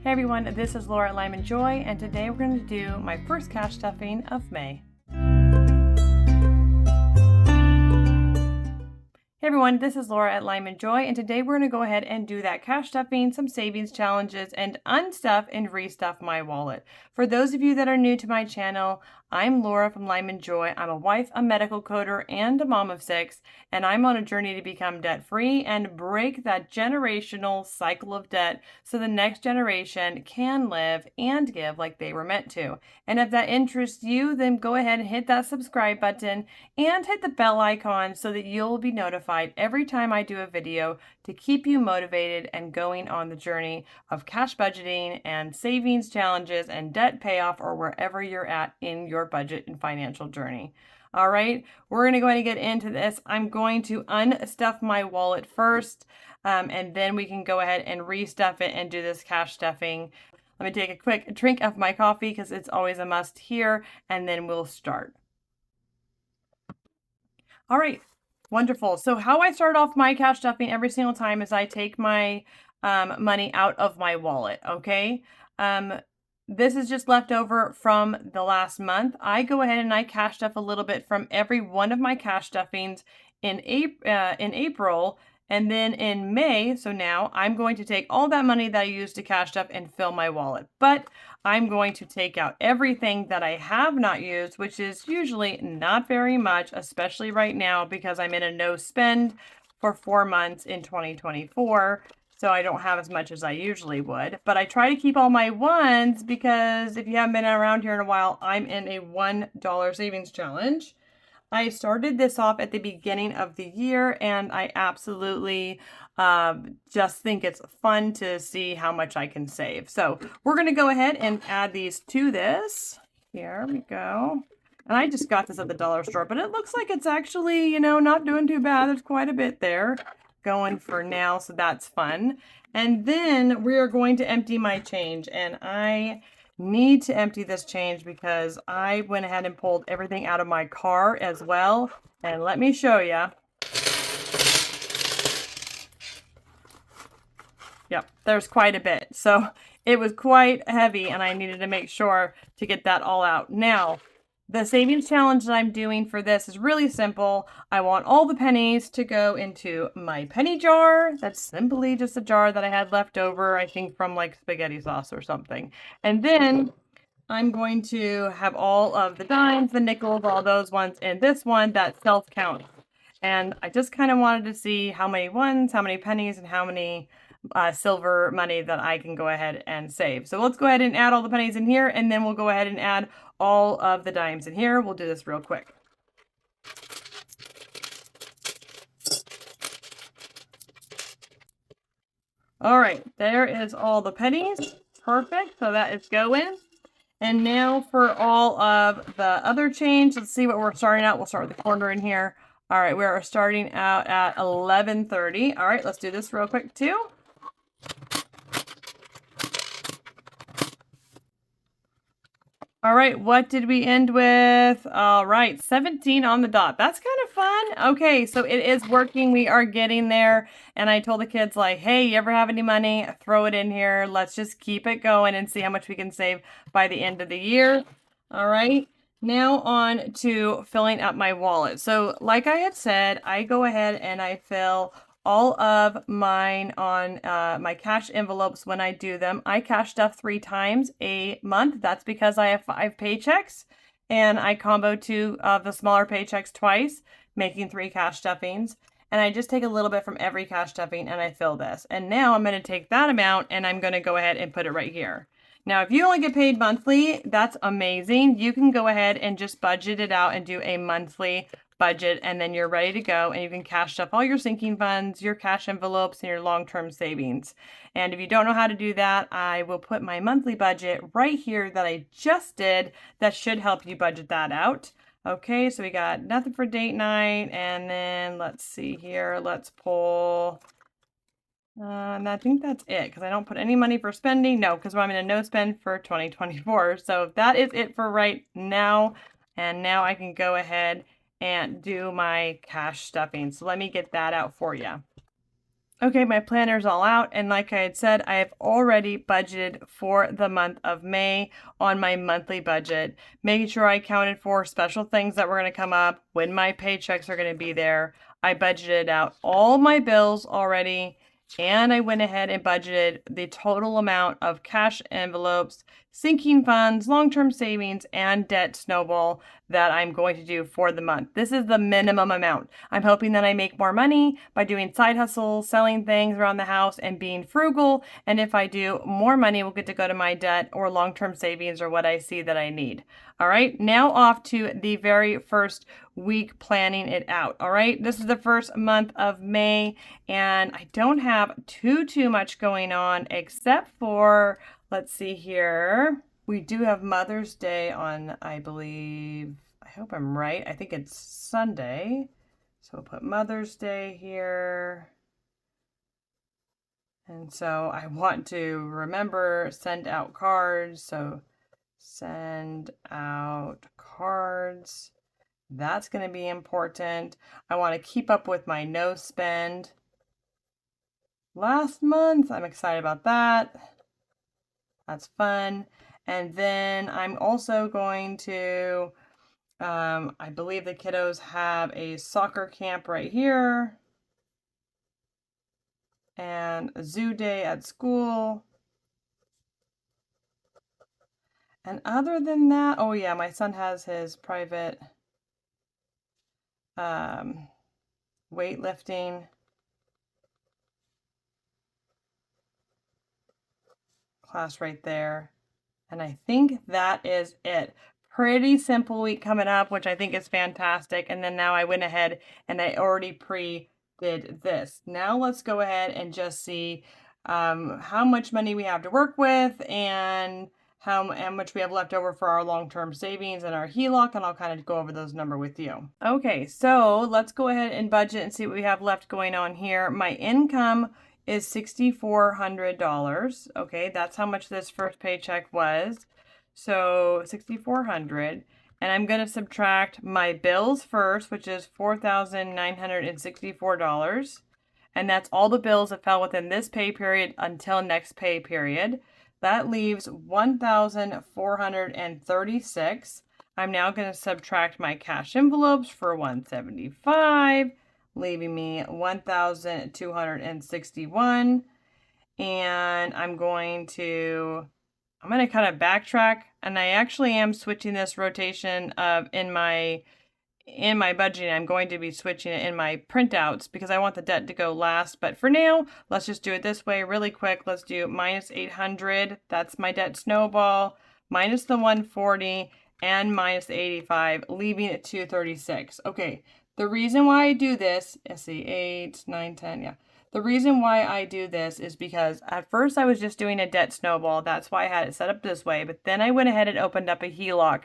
Hey everyone, this is Laura at LymanJoy, and today we're going to do my first cash stuffing of May. Hey everyone, this is Laura at LymanJoy, and today we're going to go ahead and do that cash stuffing, some savings challenges, and unstuff and restuff my wallet. For those of you that are new to my channel, I'm Laura from LymanJoy. I'm a wife, a medical coder, and a mom of 6, and I'm on a journey to become debt-free and break that generational cycle of debt so the next generation can live and give like they were meant to. And if that interests you, then go ahead and hit that subscribe button and hit the bell icon so that you'll be notified every time I do a video to keep you motivated and going on the journey of cash budgeting and savings challenges and debt payoff, or wherever you're at in your budget and financial journey. All right, we're going to go ahead and get into this. I'm going to unstuff my wallet first, and then we can go ahead and restuff it and do this cash stuffing. Let me take a quick drink of my coffee because it's always a must here, and then we'll start. All right, wonderful. So how I start off my cash stuffing every single time is I take my money out of my wallet, okay? This is just left over from the last month. I go ahead and I cash stuff a little bit from every one of my cash stuffings in April, and then in May, so now I'm going to take all that money that I used to cash stuff and fill my wallet. But I'm going to take out everything that I have not used, which is usually not very much, especially right now because I'm in a no spend for 4 months in 2024. So I don't have as much as I usually would. But I try to keep all my ones because if you haven't been around here in a while, I'm in a $1 savings challenge. I started this off at the beginning of the year, and I absolutely just think it's fun to see how much I can save. So we're going to go ahead and add these to this. Here we go. And I just got this at the dollar store, but it looks like it's actually, you know, not doing too bad. There's quite a bit there going for now, so that's fun. And then we are going to empty my change, and I need to empty this change because I went ahead and pulled everything out of my car as well. And let me show you. Yep, there's quite a bit. So it was quite heavy and I needed to make sure to get that all out. Now, the savings challenge that I'm doing for this is really simple. I want all the pennies to go into my penny jar. That's simply just a jar that I had left over, I think from like spaghetti sauce or something. And then I'm going to have all of the dimes, the nickels, all those ones in this one that self-counts. And I just kind of wanted to see how many ones, how many pennies, and how many silver money that I can go ahead and save. So let's go ahead and add all the pennies in here, and then we'll go ahead and add all of the dimes in here. We'll do this real quick. All right, there is all the pennies. Perfect, so that is going. And now for all of the other change, let's see what we're starting out. We'll start with the corner in here. All right, we are starting out at 11:30. All right, let's do this real quick too. All right, what did we end with? All right, 17 on the dot. That's kind of fun. Okay, so it is working. We are getting there. And I told the kids, like, hey, you ever have any money? Throw it in here. Let's just keep it going and see how much we can save by the end of the year. All right, now on to filling up my wallet. So like I had said, I go ahead and I fill all of mine on my cash envelopes when I do them. I cash stuff 3 times a month. That's because I have 5 paychecks and I combo 2 of the smaller paychecks twice, making 3 cash stuffings. And I just take a little bit from every cash stuffing and I fill this. And now I'm going to take that amount and I'm going to go ahead and put it right here. Now, if you only get paid monthly, that's amazing. You can go ahead and just budget it out and do a monthly budget, and then you're ready to go, and you can cash stuff all your sinking funds, your cash envelopes, and your long-term savings. And if you don't know how to do that, I will put my monthly budget right here that I just did. That should help you budget that out. Okay, so we got nothing for date night, and then let's see here. Let's pull. And I think that's it because I don't put any money for spending. No, because I'm in a no spend for 2024. So that is it for right now. And now I can go ahead and do my cash stuffing. So let me get that out for you. Okay, my planner's all out, and like I had said, I have already budgeted for the month of May on my monthly budget, making sure I accounted for special things that were going to come up, when my paychecks are going to be there. I budgeted out all my bills already, and I went ahead and budgeted the total amount of cash envelopes, sinking funds, long-term savings, and debt snowball that I'm going to do for the month. This is the minimum amount. I'm hoping that I make more money by doing side hustles, selling things around the house, and being frugal. And if I do, more money will get to go to my debt or long-term savings or what I see that I need. All right, now off to the very first week planning it out. All right, this is the first month of May, and I don't have too much going on except for, let's see here. We do have Mother's Day on, I believe, I hope I'm right. I think it's Sunday. So we'll put Mother's Day here. And so I want to remember, send out cards. So send out cards. That's going to be important. I want to keep up with my no spend. Last month, I'm excited about that. That's fun. And then I'm also going to, I believe the kiddos have a soccer camp right here and a zoo day at school. And other than that, oh yeah, my son has his private weightlifting class right there. And I think that is it. Pretty simple week coming up, which I think is fantastic. And then now I went ahead and I already did this. Now let's go ahead and just see how much money we have to work with and how much we have left over for our long-term savings and our HELOC, and I'll kind of go over those numbers with you. Okay, so let's go ahead and budget and see what we have left going on here. My income is $6,400. Okay, that's how much this first paycheck was. So $6,400. And I'm going to subtract my bills first, which is $4,964. And that's all the bills that fell within this pay period until next pay period. That leaves $1,436. I'm now going to subtract my cash envelopes for $175, leaving me $1,261. And I'm going to kind of backtrack, and I actually am switching this rotation of in my budgeting. I'm going to be switching it in my printouts because I want the debt to go last. But for now, let's just do it this way really quick. Let's do minus 800. That's my debt snowball, minus the 140, and minus the 85, leaving it 236. Okay, the reason why I do this, let's see, 8, 9, 10, yeah. The reason why I do this is because at first I was just doing a debt snowball. That's why I had it set up this way. But then I went ahead and opened up a HELOC.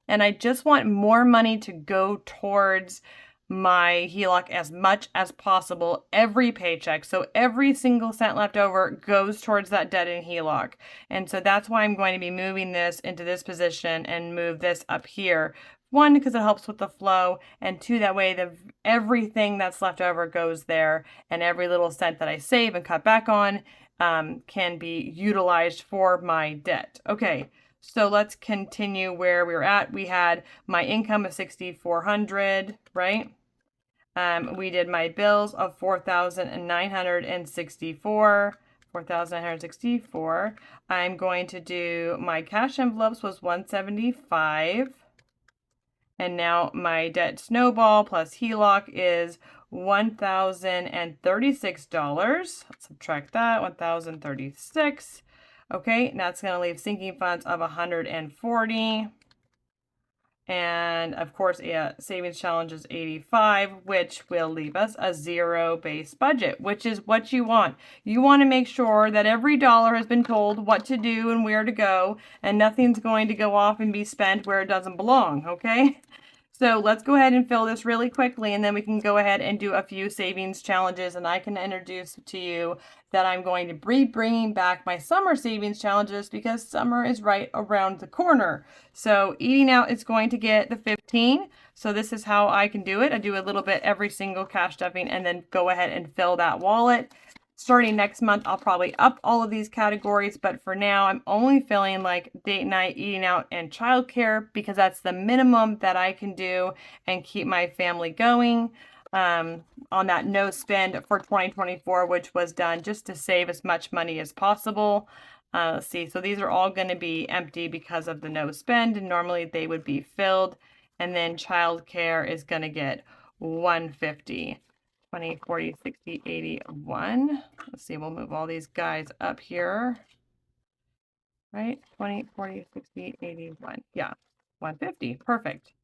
And I just want more money to go towards my HELOC as much as possible every paycheck. So every single cent left over goes towards that debt in HELOC. And so that's why I'm going to be moving this into this position and move this up here. One, because it helps with the flow, and two, that way everything that's left over goes there, and every little cent that I save and cut back on can be utilized for my debt. Okay, so let's continue where we were at. We had my income of $6,400, right? We did my bills of $4,964. 4,964. I'm going to do my cash envelopes was $175. And now my debt snowball plus HELOC is $1,036. Let's subtract that, $1,036. Okay, and that's going to leave sinking funds of $140. And of course, yeah, savings challenge is 85, which will leave us a zero base budget, which is what you want. You want to make sure that every dollar has been told what to do and where to go, and nothing's going to go off and be spent where it doesn't belong, okay? So let's go ahead and fill this really quickly, and then we can go ahead and do a few savings challenges, and I can introduce to you that I'm going to be bringing back my summer savings challenges because summer is right around the corner. So eating out is going to get the 15. So this is how I can do it. I do a little bit every single cash stuffing and then go ahead and fill that wallet. Starting next month, I'll probably up all of these categories, but for now, I'm only feeling like date night, eating out, and childcare because that's the minimum that I can do and keep my family going. On that no spend for 2024, which was done just to save as much money as possible. Let's see, so these are all going to be empty because of the no spend, and normally they would be filled. And then childcare is going to get 150. 20, 40, 60, 80, 1. Let's see, we'll move all these guys up here. Right? 20, 40, 60, 81. Yeah, 150. Perfect.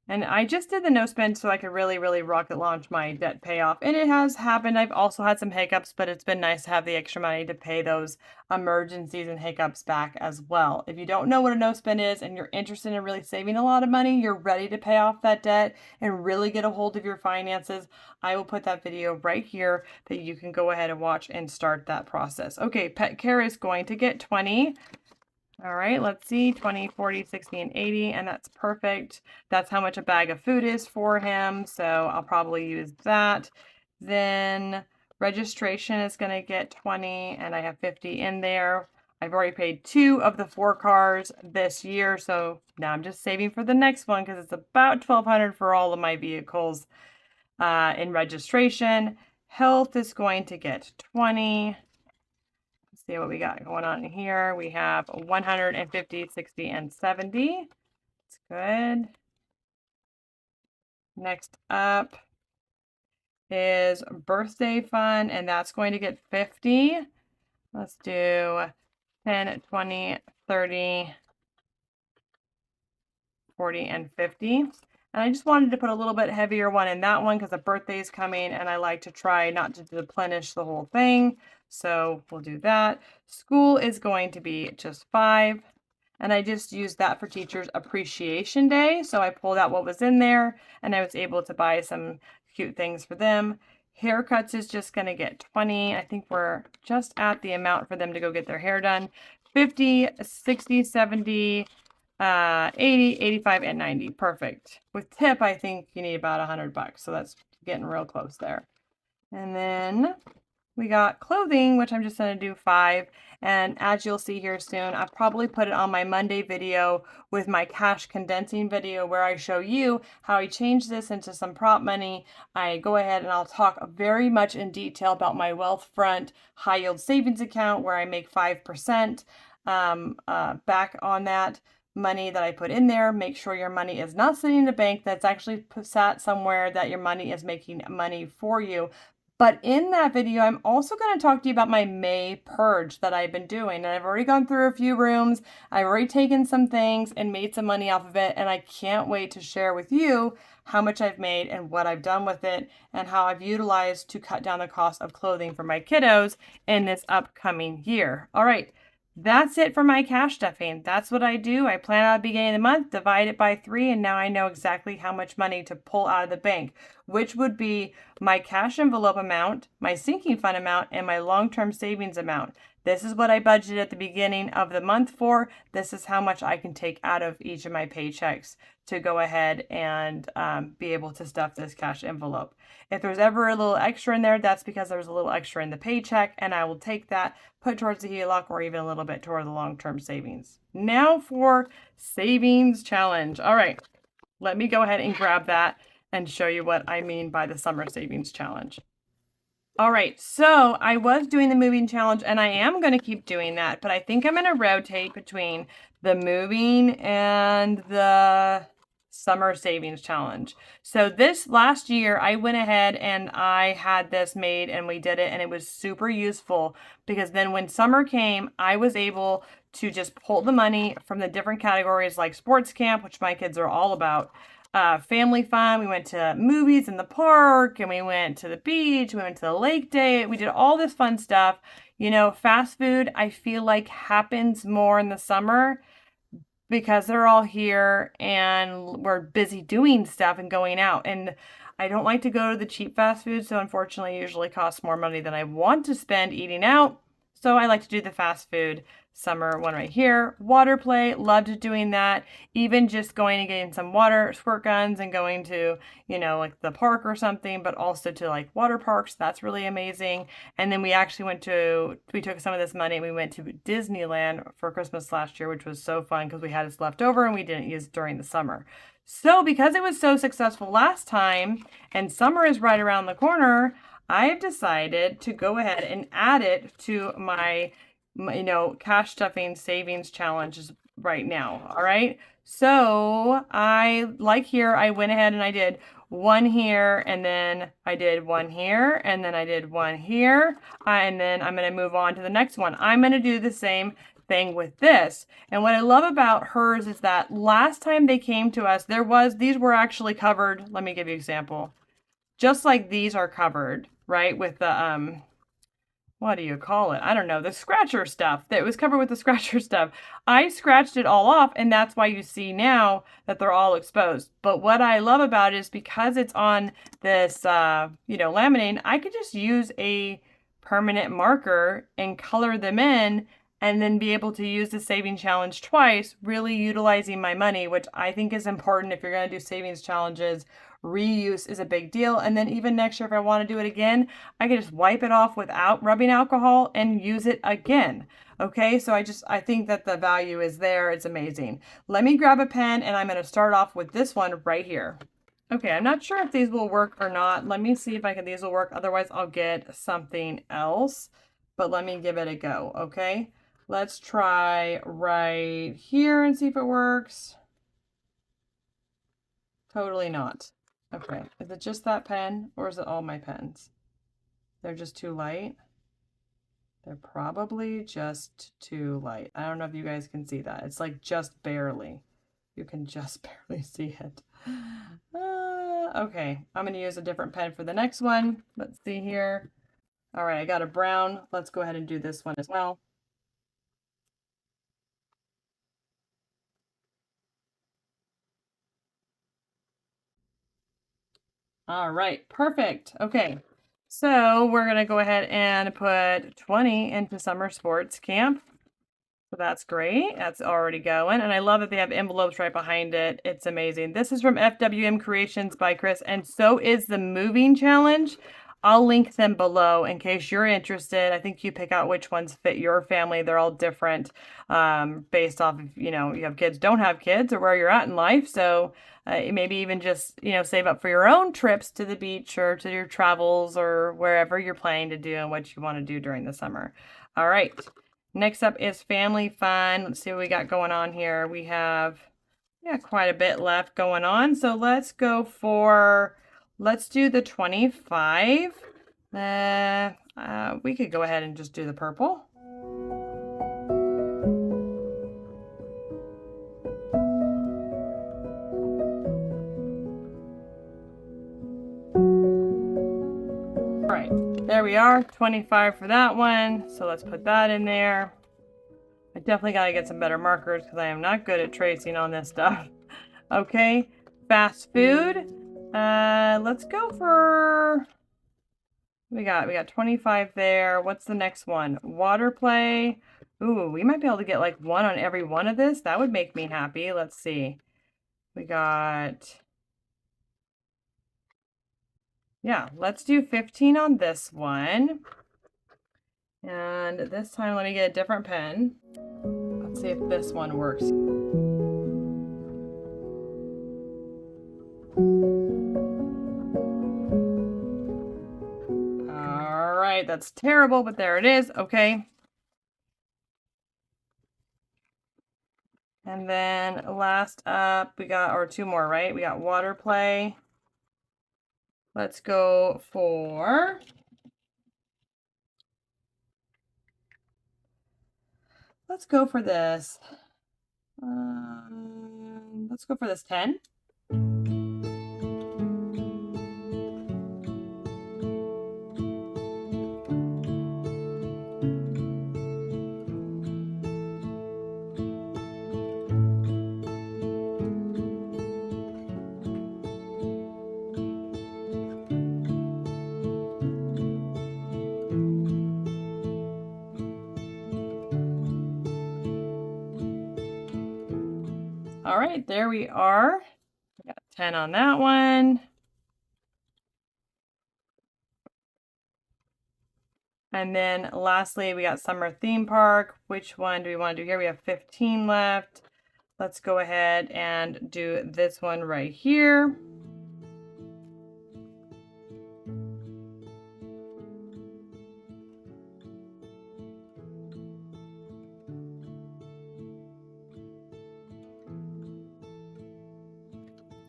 And I just did the no spend so I could really, really rocket launch my debt payoff. And it has happened. I've also had some hiccups, but it's been nice to have the extra money to pay those emergencies and hiccups back as well. If you don't know what a no spend is and you're interested in really saving a lot of money, you're ready to pay off that debt and really get a hold of your finances, I will put that video right here that you can go ahead and watch and start that process. Okay, pet care is going to get 20. All right, let's see, 20, 40, 60, and 80, and that's perfect. That's how much a bag of food is for him, so I'll probably use that. Then registration is going to get 20, and I have 50 in there. I've already paid 2 of the 4 cars this year, so now I'm just saving for the next one because it's about $1,200 for all of my vehicles in registration. Health is going to get 20. See what we got going on here. We have 150, 60, and 70. That's good. Next up is birthday fund, and that's going to get 50. Let's do 10, 20, 30, 40, and 50. And I just wanted to put a little bit heavier one in that one because the birthday is coming and I like to try not to deplenish the whole thing. So we'll do that. School is going to be just 5. And I just used that for Teachers Appreciation Day. So I pulled out what was in there and I was able to buy some cute things for them. Haircuts is just going to get 20. I think we're just at the amount for them to go get their hair done. 50, 60, 70, 80, 85, and 90. Perfect. With tip, I think you need about $100. So that's getting real close there. And then we got clothing, which I'm just going to do 5. And as you'll see here soon, I'll probably put it on my Monday video with my cash condensing video where I show you how I change this into some prop money. I go ahead and I'll talk very much in detail about my Wealthfront high yield savings account where I make 5% back on that money that I put in there. Make sure your money is not sitting in a bank, that's actually sat somewhere that your money is making money for you. But in that video, I'm also going to talk to you about my May purge that I've been doing. And I've already gone through a few rooms. I've already taken some things and made some money off of it. And I can't wait to share with you how much I've made and what I've done with it and how I've utilized to cut down the cost of clothing for my kiddos in this upcoming year. All right. That's it for my cash stuffing. That's what I do. I plan out at the beginning of the month, divide it by 3, and now I know exactly how much money to pull out of the bank, which would be my cash envelope amount, my sinking fund amount, and my long-term savings amount. This is what I budgeted at the beginning of the month for. This is how much I can take out of each of my paychecks to go ahead and be able to stuff this cash envelope. If there's ever a little extra in there, that's because there's a little extra in the paycheck, and I will take that, put towards the HELOC, or even a little bit toward the long-term savings. Now for savings challenge. All right, let me go ahead and grab that and show you what I mean by the summer savings challenge. All right, so I was doing the moving challenge and I am going to keep doing that, but I think I'm going to rotate between the moving and the summer savings challenge. So this last year I went ahead and I had this made and we did it and it was super useful because then when summer came, I was able to just pull the money from the different categories like sports camp, which my kids are all about. Family fun. We went to movies in the park and we went to the beach. We went to the lake day. We did all this fun stuff. You know, fast food, I feel like happens more in the summer because they're all here and we're busy doing stuff and going out. And I don't like to go to the cheap fast food. So unfortunately, it usually costs more money than I want to spend eating out. So I like to do the fast food. summer one right here. Water play, loved doing that. Even just going and getting some water squirt guns and going to, you know, like the park or something, but also to like water parks. That's really amazing. And then we actually we took some of this money and we went to Disneyland for Christmas last year, which was so fun because we had this left over and we didn't use it during the summer. So because it was so successful last time and summer is right around the corner, I've decided to go ahead and add it to my you know, cash stuffing savings challenges right now. All right. So like here, I went ahead and I did one here, and then I did one here, and then I did one here, and then I'm going to move on to the next one. I'm going to do the same thing with this. And what I love about hers is that last time they came to us, these were actually covered. Let me give you an example. Just like these are covered, right? With the, what do you call it? I don't know, the scratcher stuff. That was covered with the scratcher stuff. I scratched it all off, and that's why you see now that they're all exposed. But what I love about it is because it's on this, you know, laminating, I could just use a permanent marker and color them in and then be able to use the saving challenge twice, really utilizing my money, which I think is important if you're going to do savings challenges. Reuse is a big deal. And then even next year, if I want to do it again, I can just wipe it off without rubbing alcohol and use it again. Okay, so I think that the value is there. It's amazing. Let me grab a pen and I'm going to start off with this one right here. Okay, I'm not sure if these will work or not. Let me see if these will work. Otherwise, I'll get something else. But let me give it a go, okay? Let's try right here and see if it works. Totally not. Okay, is it just that pen or is it all my pens? They're just too light. They're probably just too light. I don't know if you guys can see that. It's like just barely. You can just barely see it. Okay, I'm going to use a different pen for the next one. Let's see here. All right, I got a brown. Let's go ahead and do this one as well. All right, perfect. Okay, so we're going to go ahead and put 20 into summer sports camp. So that's great. That's already going. And I love that they have envelopes right behind it. It's amazing. This is from FWM Creations by Chris. And so is the moving challenge. I'll link them below in case you're interested. I think you pick out which ones fit your family. They're all different based off of, you know, you have kids, don't have kids, or where you're at in life. So maybe even just, you know, save up for your own trips to the beach or to your travels or wherever you're planning to do and what you want to do during the summer. All right. Next up is family fun. Let's see what we got going on here. We have, yeah, quite a bit left going on. So let's do the 25. We could go ahead and just do the purple. All right, there we are, 25 for that one. So let's put that in there. I definitely got to get some better markers because I am not good at tracing on this stuff. Okay, fast food. Let's go for, we got 25 there. What's the next one? Water play. Ooh, we might be able to get like one on every one of this. That would make me happy. Let's see. We got, yeah, let's do 15 on this one. And this time, let me get a different pen. Let's see if this one works. All right, that's terrible, but there it is. Okay. And then last up, we got, or two more, right? We got water play. Let's go for, let's go for this. Let's go for this 10. All right, there we are. We got 10 on that one. And then lastly, we got summer theme park. Which one do we want to do here? We have 15 left. Let's go ahead and do this one right here.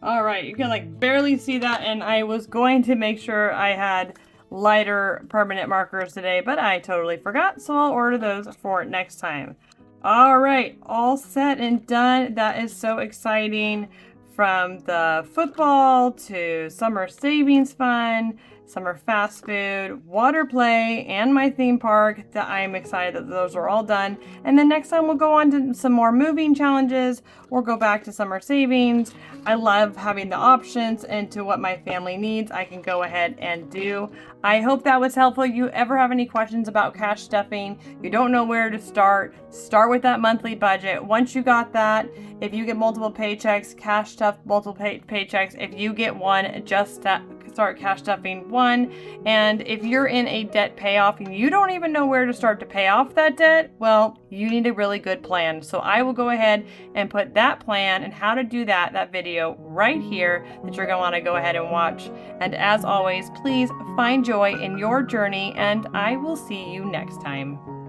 All right, you can like barely see that, and I was going to make sure I had lighter permanent markers today, but I totally forgot, so I'll order those for next time. All right, all set and done. That is so exciting. From the football to summer savings fund, summer fast food, water play, and my theme park, that I'm excited that those are all done. And then next time we'll go on to some more moving challenges or go back to summer savings. I love having the options into what my family needs. I can go ahead and do. I hope that was helpful. You ever have any questions about cash stuffing, you don't know where to start with that monthly budget. Once you got that, if you get multiple paychecks, cash stuff multiple paychecks. If you get one, just start cash stuffing one. And if you're in a debt payoff and you don't even know where to start to pay off that debt, well, you need a really good plan. So I will go ahead and put that plan and how to do that video right here that you're going to want to go ahead and watch. And as always, please find joy in your journey, and I will see you next time.